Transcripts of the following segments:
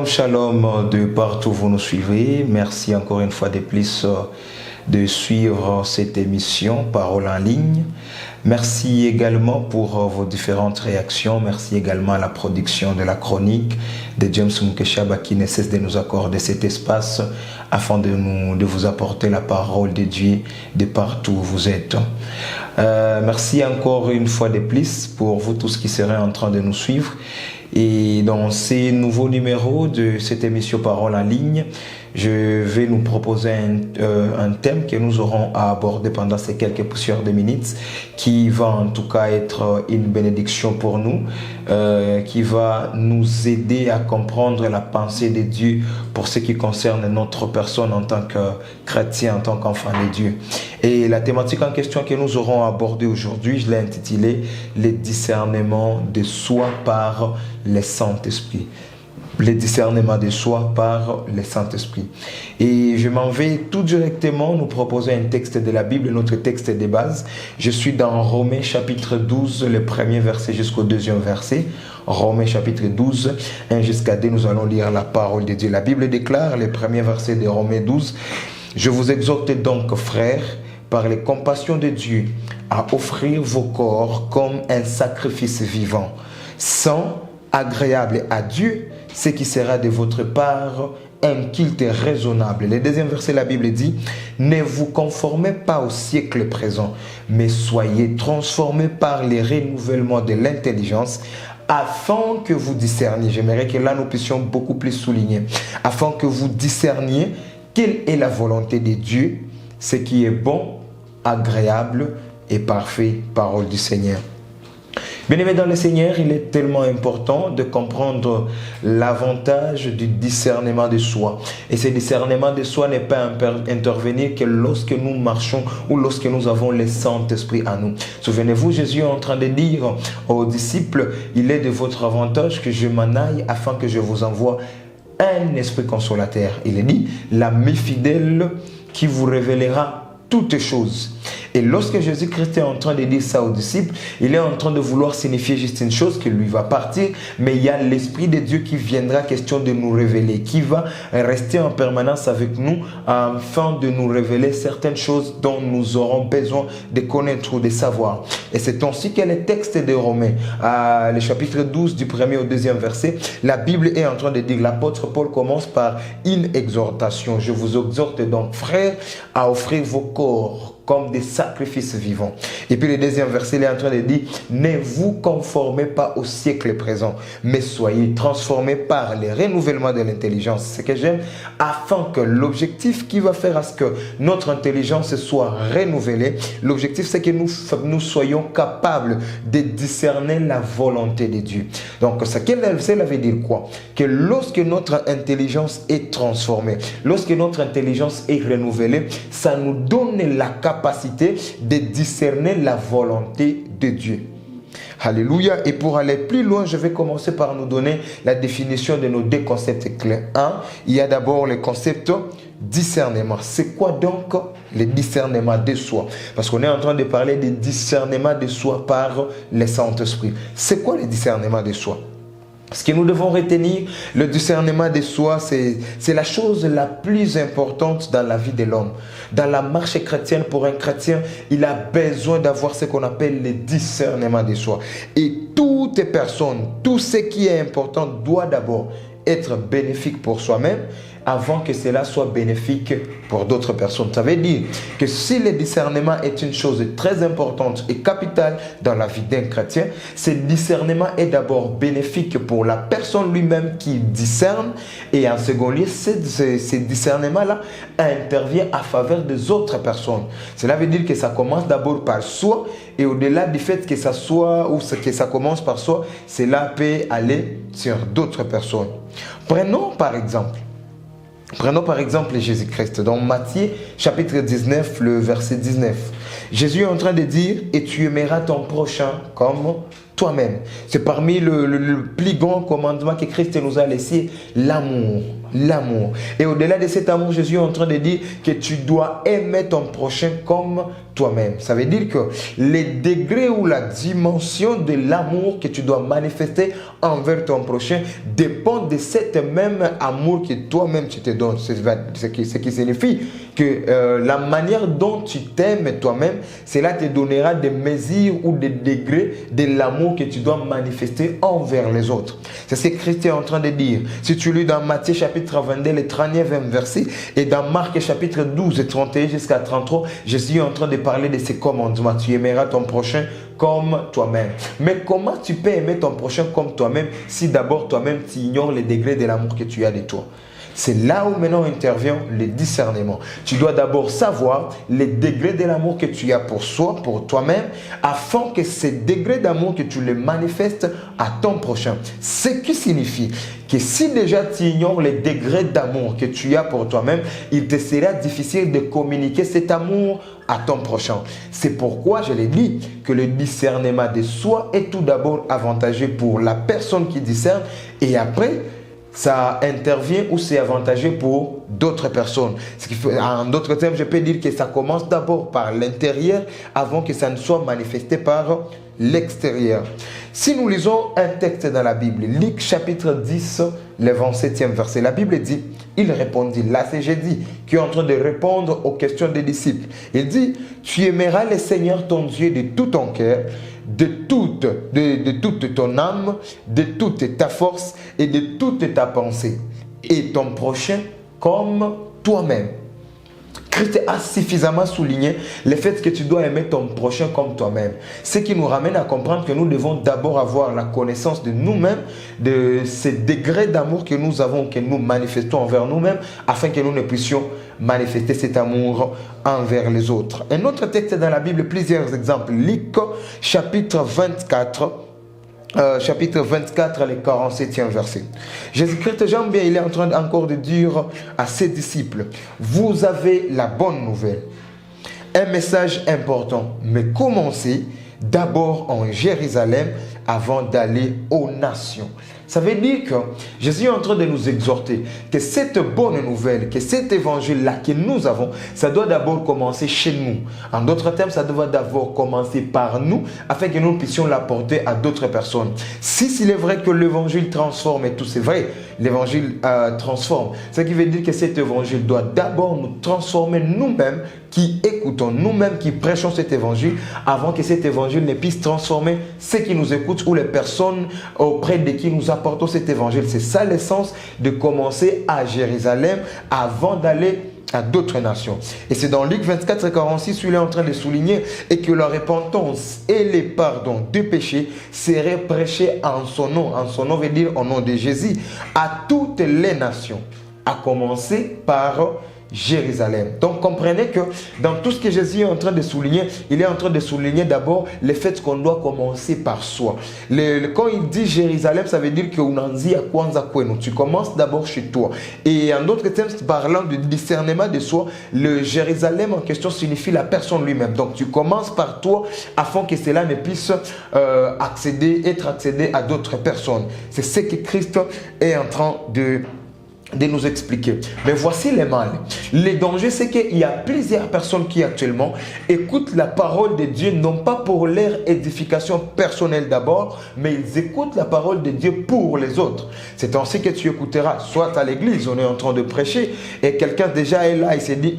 Shalom de partout où vous nous suivez. Merci encore une fois de plus de suivre cette émission Parole en ligne. Merci également pour vos différentes réactions. Merci également à la production de la chronique de James Mukeshaba qui ne cesse de nous accorder cet espace afin de vous apporter la parole de Dieu de partout où vous êtes. Merci encore une fois de plus pour vous tous qui serez en train de nous suivre. Et dans ces nouveaux numéros de cette émission Parole en ligne, je vais nous proposer un thème que nous aurons à aborder pendant ces quelques poussières de minutes, qui va en tout cas être une bénédiction pour nous, qui va nous aider à comprendre la pensée de Dieu pour ce qui concerne notre personne en tant que chrétien, en tant qu'enfant de Dieu. Et la thématique en question que nous aurons à aborder aujourd'hui, je l'ai intitulée « Les discernements de soi par le Saint-Esprit ». Le discernement de soi par le Saint-Esprit. Et je m'en vais tout directement nous proposer un texte de la Bible, notre texte de base. Je suis dans Romains chapitre 12, le premier verset jusqu'au deuxième verset. Romains chapitre 12, 1 jusqu'à 2, nous allons lire la parole de Dieu. La Bible déclare, le premier verset de Romains 12, « Je vous exhorte donc, frères, par les compassions de Dieu, à offrir vos corps comme un sacrifice vivant, saint, agréable à Dieu, ce qui sera de votre part un culte raisonnable. » Le deuxième verset, la Bible dit, « Ne vous conformez pas au siècle présent, mais soyez transformés par les renouvellements de l'intelligence, afin que vous discerniez. » J'aimerais que là, nous puissions beaucoup plus souligner. « Afin que vous discerniez quelle est la volonté de Dieu, ce qui est bon, agréable et parfait. » Parole du Seigneur. Bien-aimés dans le Seigneur, il est tellement important de comprendre l'avantage du discernement de soi. Et ce discernement de soi n'est pas intervenir que lorsque nous marchons ou lorsque nous avons le Saint-Esprit à nous. Souvenez-vous, Jésus est en train de dire aux disciples, « Il est de votre avantage que je m'en aille afin que je vous envoie un esprit consolateur. » Il est dit, « L'ami fidèle qui vous révélera toutes choses. » Et lorsque Jésus-Christ est en train de dire ça aux disciples, il est en train de vouloir signifier juste une chose, que lui va partir, mais il y a l'Esprit de Dieu qui viendra question de nous révéler, qui va rester en permanence avec nous afin de nous révéler certaines choses dont nous aurons besoin de connaître ou de savoir. Et c'est ainsi que le texte de Romains, le chapitre 12 du premier au deuxième verset, la Bible est en train de dire, l'apôtre Paul commence par une exhortation. « Je vous exhorte donc, frères, à offrir vos corps comme des sacrifices vivants. » Et puis le deuxième verset, il est en train de dire, « Ne vous conformez pas au siècle présent, mais soyez transformés par le renouvellement de l'intelligence. » C'est ce que j'aime, afin que l'objectif qui va faire à ce que notre intelligence soit renouvelée, l'objectif c'est que nous soyons capables de discerner la volonté de Dieu. Donc cela veut dire quoi? Que lorsque notre intelligence est transformée, lorsque notre intelligence est renouvelée, ça nous donne la capacité de discerner la volonté de Dieu. Alléluia. Et pour aller plus loin, je vais commencer par nous donner la définition de nos deux concepts clés. Il y a d'abord le concept discernement. C'est quoi donc le discernement de soi? Parce qu'on est en train de parler de discernement de soi par le Saint-Esprit. C'est quoi le discernement de soi? Ce que nous devons retenir, le discernement de soi, c'est la chose la plus importante dans la vie de l'homme. Dans la marche chrétienne, pour un chrétien, il a besoin d'avoir ce qu'on appelle le discernement de soi. Et toute personne, tout ce qui est important doit d'abord être bénéfique pour soi-même avant que cela soit bénéfique pour d'autres personnes. Ça veut dire que si le discernement est une chose très importante et capitale dans la vie d'un chrétien, ce discernement est d'abord bénéfique pour la personne lui-même qui discerne, et en second lieu, ce discernement-là intervient à faveur des autres personnes. Cela veut dire que ça commence d'abord par soi, et au-delà du fait que ça soit ou que ça commence par soi, cela peut aller sur d'autres personnes. Prenons par exemple Jésus-Christ. Dans Matthieu chapitre 19, le verset 19. Jésus est en train de dire, « Et tu aimeras ton prochain comme toi-même. C'est parmi le plus grand commandement que Christ nous a laissé, l'amour. L'amour. Et au-delà de cet amour, Jésus est en train de dire que tu dois aimer ton prochain comme toi-même. Ça veut dire que les degrés ou la dimension de l'amour que tu dois manifester envers ton prochain dépend de cet même amour que toi-même tu te donnes. Ce qui signifie que la manière dont tu t'aimes toi-même, cela te donnera des mesures ou des degrés de l'amour que tu dois manifester envers les autres. C'est ce que Christ est en train de dire. Si tu lis dans Matthieu chapitre 22, le 39e verset, et dans Marc chapitre 12, 31 jusqu'à 33, Jésus est en train de parler de ces commandements. Tu aimeras ton prochain comme toi-même. Mais comment tu peux aimer ton prochain comme toi-même si d'abord toi-même tu ignores les degrés de l'amour que tu as de toi? C'est là où maintenant intervient le discernement. Tu dois d'abord savoir les degrés de l'amour que tu as pour soi, pour toi-même, afin que ces degrés d'amour que tu les manifestes à ton prochain. Ce qui signifie que si déjà tu ignores les degrés d'amour que tu as pour toi-même, il te sera difficile de communiquer cet amour à ton prochain. C'est pourquoi je l'ai dit que le discernement de soi est tout d'abord avantageux pour la personne qui discerne et après, ça intervient ou c'est avantageux pour d'autres personnes. En d'autres termes, je peux dire que ça commence d'abord par l'intérieur avant que ça ne soit manifesté par l'extérieur. Si nous lisons un texte dans la Bible, Luc chapitre 10, le 27e verset, la Bible dit, il répondit, là c'est Jésus qui est en train de répondre aux questions des disciples. Il dit, tu aimeras le Seigneur ton Dieu de tout ton cœur, de toute ton âme, de toute ta force et de toute ta pensée, et ton prochain comme toi-même. Christ a suffisamment souligné le fait que tu dois aimer ton prochain comme toi-même. Ce qui nous ramène à comprendre que nous devons d'abord avoir la connaissance de nous-mêmes, de ces degrés d'amour que nous avons, que nous manifestons envers nous-mêmes, afin que nous ne puissions manifester cet amour envers les autres. Un autre texte dans la Bible, plusieurs exemples. Luc chapitre 24. Chapitre 24, le 47e verset. Jésus-Christ, j'aime bien, il est en train encore de dire à ses disciples, vous avez la bonne nouvelle. Un message important, mais commencez d'abord en Jérusalem avant d'aller aux nations. Ça veut dire que Jésus est en train de nous exhorter que cette bonne nouvelle, que cet évangile-là que nous avons, ça doit d'abord commencer chez nous. En d'autres termes, ça doit d'abord commencer par nous afin que nous puissions l'apporter à d'autres personnes. Si il est vrai que l'évangile transforme et tout, c'est vrai, l'évangile transforme. Ce qui veut dire que cet évangile doit d'abord nous transformer nous-mêmes qui écoutons, nous-mêmes qui prêchons cet évangile avant que cet évangile ne puisse transformer ceux qui nous écoutent ou les personnes auprès de qui nous apportons cet évangile. C'est ça l'essence de commencer à Jérusalem avant d'aller à d'autres nations. Et c'est dans Luc 24, 46 où il est en train de souligner et que la repentance et les pardons de péchés seraient prêchés en son nom veut dire au nom de Jésus, à toutes les nations, à commencer par Jérusalem. Donc comprenez que dans tout ce que Jésus est en train de souligner, il est en train de souligner d'abord le fait qu'on doit commencer par soi. Quand il dit Jérusalem, ça veut dire que tu commences d'abord chez toi. Et en d'autres termes, parlant du discernement de soi, le Jérusalem en question signifie la personne lui-même. Donc tu commences par toi afin que cela ne puisse être accédé à d'autres personnes. C'est ce que Christ est en train de nous expliquer. Mais voici les mal. Le danger, c'est qu'il y a plusieurs personnes qui actuellement écoutent la parole de Dieu, non pas pour leur édification personnelle d'abord, mais ils écoutent la parole de Dieu pour les autres. C'est ainsi que tu écouteras, soit à l'église, on est en train de prêcher, et quelqu'un déjà est là, il s'est dit,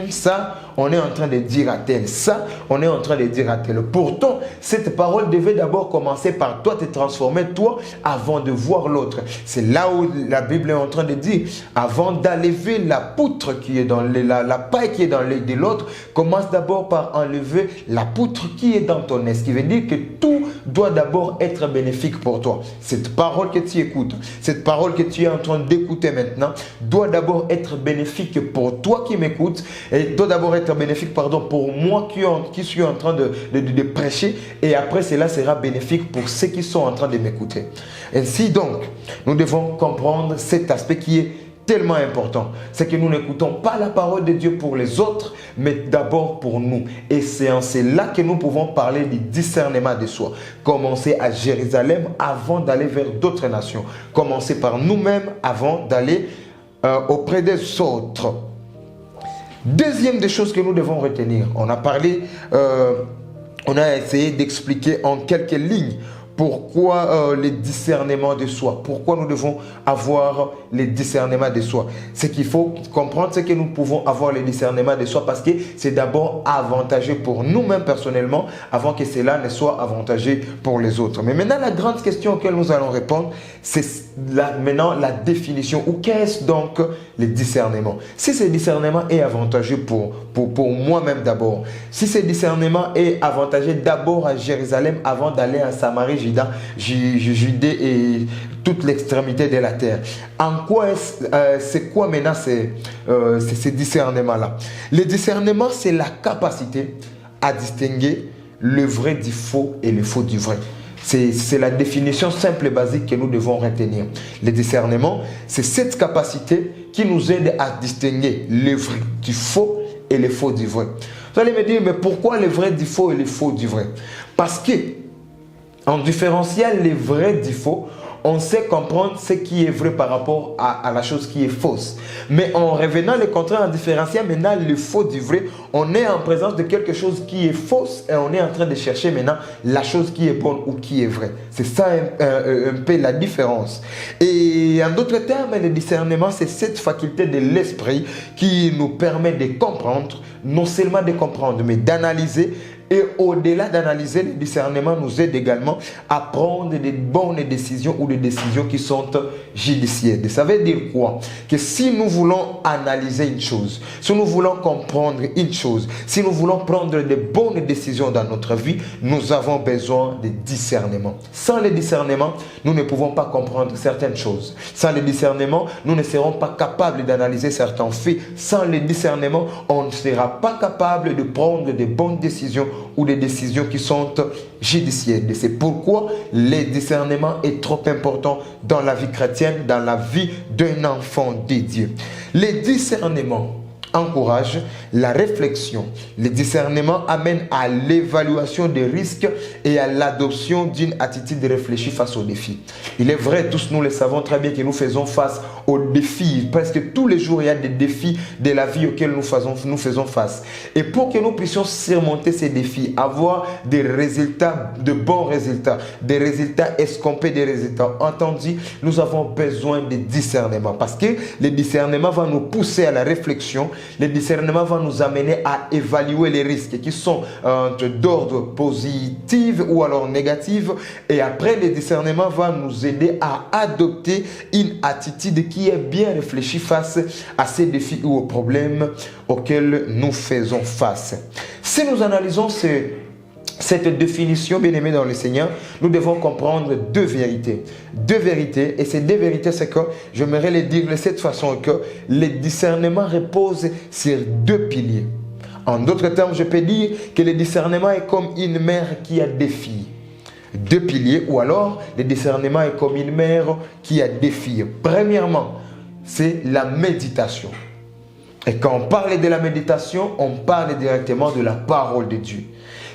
ça, on est en train de dire à tel, ça, on est en train de dire à tel. Pourtant, cette parole devait d'abord commencer par toi, te transformer toi, avant de voir l'autre. C'est là où la Bible est en train de dire, avant d'enlever la poutre qui est dans la paille qui est dans l'œil de l'autre, commence d'abord par enlever la poutre qui est dans ton nez. Ce qui veut dire que tout doit d'abord être bénéfique pour toi. Cette parole que tu écoutes, cette parole que tu es en train d'écouter maintenant, doit d'abord être bénéfique pour toi qui m'écoutes et doit d'abord être bénéfique, pour moi qui suis en train de prêcher, et après cela sera bénéfique pour ceux qui sont en train de m'écouter. Ainsi donc, nous devons comprendre cet aspect qui est tellement important, c'est que nous n'écoutons pas la parole de Dieu pour les autres, mais d'abord pour nous. Et c'est en cela que nous pouvons parler du discernement de soi. Commencer à Jérusalem avant d'aller vers d'autres nations. Commencer par nous-mêmes avant d'aller auprès des autres. Deuxième des choses que nous devons retenir, on a parlé, on a essayé d'expliquer en quelques lignes pourquoi les discernements de soi, pourquoi nous devons avoir les discernements de soi. Ce qu'il faut comprendre, c'est que nous pouvons avoir les discernements de soi parce que c'est d'abord avantageux pour nous-mêmes personnellement avant que cela ne soit avantageux pour les autres. Mais maintenant, la grande question auquel nous allons répondre, c'est maintenant la définition ou qu'est-ce donc le discernement. Si ce discernement est avantageux pour moi-même d'abord, si ce discernement est avantageux d'abord à Jérusalem avant d'aller à Samarie, Judée et toute l'extrémité de la terre. En quoi c'est quoi maintenant ce discernement-là? Le discernement, c'est la capacité à distinguer le vrai du faux et le faux du vrai. C'est la définition simple et basique que nous devons retenir. Le discernement, c'est cette capacité qui nous aide à distinguer le vrai du faux et le faux du vrai. Vous allez me dire, mais pourquoi le vrai du faux et le faux du vrai? Parce que en différenciant les vrais du faux, on sait comprendre ce qui est vrai par rapport à la chose qui est fausse. Mais en revenant le contraire, en différenciant maintenant le faux du vrai, on est en présence de quelque chose qui est fausse et on est en train de chercher maintenant la chose qui est bonne ou qui est vraie. C'est ça un peu la différence. Et en d'autres termes, le discernement, c'est cette faculté de l'esprit qui nous permet de comprendre, non seulement de comprendre, mais d'analyser. Et au-delà d'analyser, le discernement nous aide également à prendre des bonnes décisions ou des décisions qui sont judiciaires. Ça veut dire quoi? Que si nous voulons analyser une chose, si nous voulons comprendre une chose, si nous voulons prendre de bonnes décisions dans notre vie, nous avons besoin de discernement. Sans le discernement, nous ne pouvons pas comprendre certaines choses. Sans le discernement, nous ne serons pas capables d'analyser certains faits. Sans le discernement, on ne sera pas capable de prendre de bonnes décisions ou des décisions qui sont judiciaires. Et c'est pourquoi le discernement est trop important dans la vie chrétienne, dans la vie d'un enfant de Dieu. Le discernement encourage la réflexion. Le discernement amène à l'évaluation des risques et à l'adoption d'une attitude réfléchie face aux défis. Il est vrai, tous nous le savons très bien que nous faisons face aux défis. Presque tous les jours, il y a des défis de la vie auxquels nous faisons face. Et pour que nous puissions surmonter ces défis, avoir des résultats, de bons résultats, des résultats escomptés, des résultats entendus, nous avons besoin de discernement. Parce que le discernement va nous pousser à la réflexion. Le discernement va nous amener à évaluer les risques qui sont d'ordre positif ou alors négatif. Et après, le discernement va nous aider à adopter une attitude qui est bien réfléchie face à ces défis ou aux problèmes auxquels nous faisons face. Si nous analysons cette définition, bien aimé dans le Seigneur, nous devons comprendre deux vérités. Deux vérités, et ces deux vérités, c'est que j'aimerais les dire de cette façon que le discernement repose sur deux piliers. En d'autres termes, je peux dire que le discernement est comme une mère qui a deux filles. Deux piliers, ou alors le discernement est comme une mère qui a deux filles. Premièrement, c'est la méditation. Et quand on parle de la méditation, on parle directement de la parole de Dieu.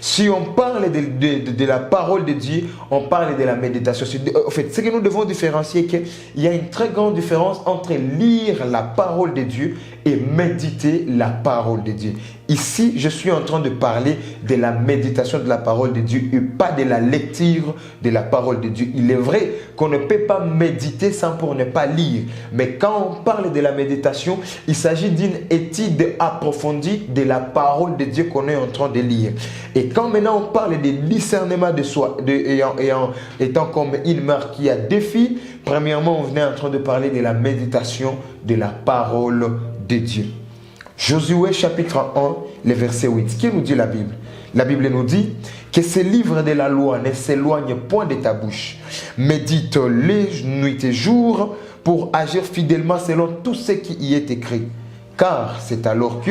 Si on parle de la parole de Dieu, on parle de la méditation. En fait, ce que nous devons différencier, c'est qu'il y a une très grande différence entre lire la parole de Dieu et méditer la parole de Dieu. Ici, je suis en train de parler de la méditation de la parole de Dieu et pas de la lecture de la parole de Dieu. Il est vrai qu'on ne peut pas méditer sans pour ne pas lire. Mais quand on parle de la méditation, il s'agit d'une étude approfondie de la parole de Dieu qu'on est en train de lire. Et quand maintenant on parle de discernement de soi, étant comme une mère qui a deux filles, premièrement, on venait en train de parler de la méditation de la parole de Dieu. Josué chapitre 1, le verset 8. Qu'est-ce que nous dit la Bible? La Bible nous dit que ce livre de la loi ne s'éloigne point de ta bouche. Médite-le nuit et jour pour agir fidèlement selon tout ce qui y est écrit. Car c'est alors que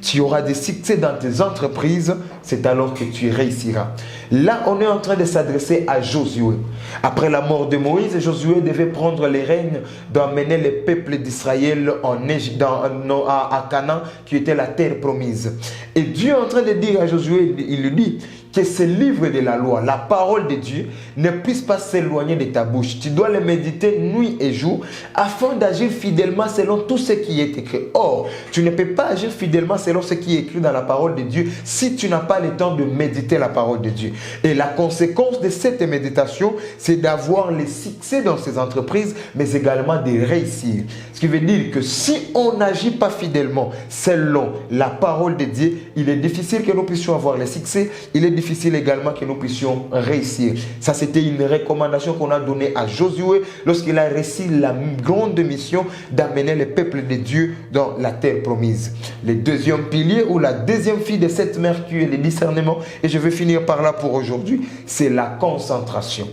tu auras des succès dans tes entreprises, c'est alors que tu réussiras. Là, on est en train de s'adresser à Josué. Après la mort de Moïse, Josué devait prendre les rênes d'emmener les peuples d'Israël à Canaan, qui était la terre promise. Et Dieu est en train de dire à Josué, il lui dit que ce livre de la loi, la parole de Dieu, ne puisse pas s'éloigner de ta bouche. Tu dois le méditer nuit et jour afin d'agir fidèlement selon tout ce qui est écrit. Or, tu ne peux pas agir fidèlement selon ce qui est écrit dans la parole de Dieu si tu n'as pas le temps de méditer la parole de Dieu. Et la conséquence de cette méditation, c'est d'avoir les succès dans ces entreprises, mais également de réussir. Ce qui veut dire que si on n'agit pas fidèlement selon la parole de Dieu, il est difficile que nous puissions avoir les succès. Il est difficile également que nous puissions réussir. Ça, c'était une recommandation qu'on a donnée à Josué lorsqu'il a réussi la grande mission d'amener le peuple de Dieu dans la terre promise. Le deuxième pilier ou la deuxième fille de cette mère qui est le discernement, et je vais finir par là pour aujourd'hui, c'est la concentration.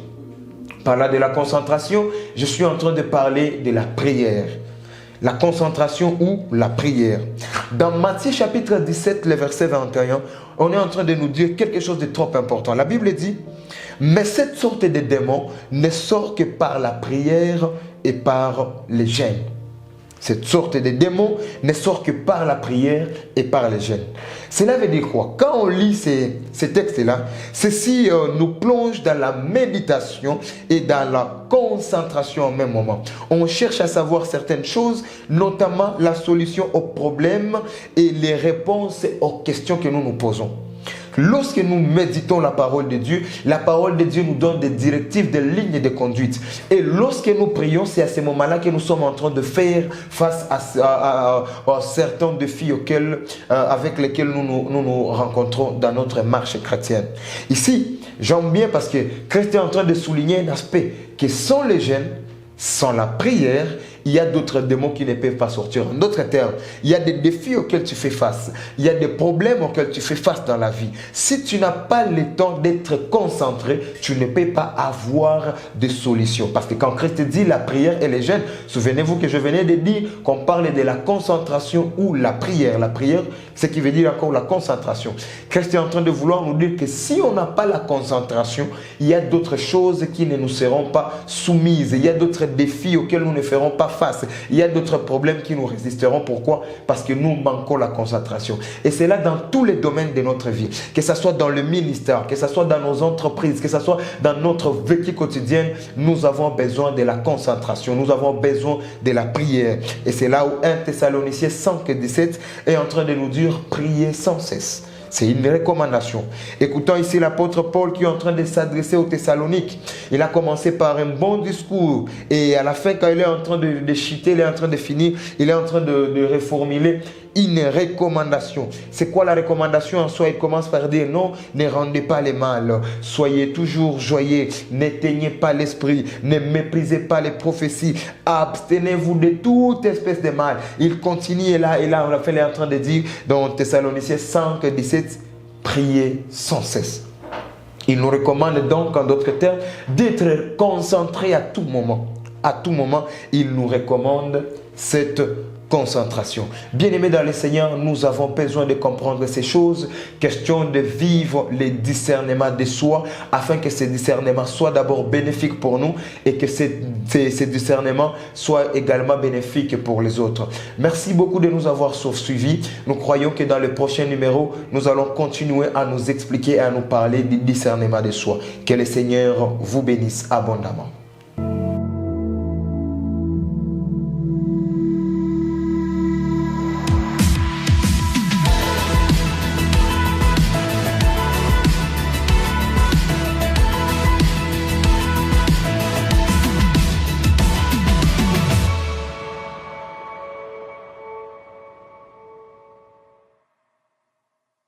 Parlant de la concentration, je suis en train de parler de la prière. La concentration ou la prière. Dans Matthieu chapitre 17, le verset 21, on est en train de nous dire quelque chose de trop important. La Bible dit, mais cette sorte de démons ne sort que par la prière et par les jeûnes. Cette sorte de démons ne sort que par la prière et par les jeûnes. Cela veut dire quoi? Quand on lit ces textes-là, ceci nous plonge dans la méditation et dans la concentration au même moment. On cherche à savoir certaines choses, notamment la solution aux problèmes et les réponses aux questions que nous nous posons. Lorsque nous méditons la parole de Dieu nous donne des directives, des lignes de conduite. Et lorsque nous prions, c'est à ce moment-là que nous sommes en train de faire face à certains défis avec lesquels nous nous rencontrons dans notre marche chrétienne. Ici, j'aime bien parce que Christ est en train de souligner un aspect que sans les jeûnes, sans la prière, il y a d'autres démons qui ne peuvent pas sortir. En d'autres termes, il y a des défis auxquels tu fais face. Il y a des problèmes auxquels tu fais face dans la vie. Si tu n'as pas le temps d'être concentré, tu ne peux pas avoir de solution. Parce que quand Christ dit la prière et les jeûnes, souvenez-vous que je venais de dire qu'on parle de la concentration ou la prière. La prière, ce qui veut dire encore la concentration. Christ est en train de vouloir nous dire que si on n'a pas la concentration, il y a d'autres choses qui ne nous seront pas soumises. Il y a d'autres défis auxquels nous ne ferons pas face. Il y a d'autres problèmes qui nous résisteront. Pourquoi? Parce que nous manquons la concentration. Et c'est là dans tous les domaines de notre vie. Que ce soit dans le ministère, que ce soit dans nos entreprises, que ce soit dans notre vécu quotidien, nous avons besoin de la concentration. Nous avons besoin de la prière. Et c'est là où 1 Thessaloniciens 5:17 est en train de nous dire prier sans cesse. C'est une recommandation. Écoutons ici l'apôtre Paul qui est en train de s'adresser aux Thessaloniques. Il a commencé par un bon discours et à la fin, quand il est en train de chuter, il est en train de finir, il est en train de reformuler une recommandation. C'est quoi la recommandation en soi? Il commence par dire non, ne rendez pas les mal, soyez toujours joyeux, n'éteignez pas l'esprit, ne méprisez pas les prophéties, abstenez-vous de toute espèce de mal. Il continue et là, on a fait, il est en train de dire dans Thessaloniciens 5:17, priez sans cesse. Il nous recommande donc, en d'autres termes, d'être concentré à tout moment. À tout moment, il nous recommande cette concentration. Bien-aimés dans le Seigneur, nous avons besoin de comprendre ces choses. Question de vivre les discernements de soi afin que ces discernements soient d'abord bénéfiques pour nous et que ces discernements soient également bénéfiques pour les autres. Merci beaucoup de nous avoir suivis. Nous croyons que dans le prochain numéro, nous allons continuer à nous expliquer et à nous parler du discernement de soi. Que le Seigneur vous bénisse abondamment.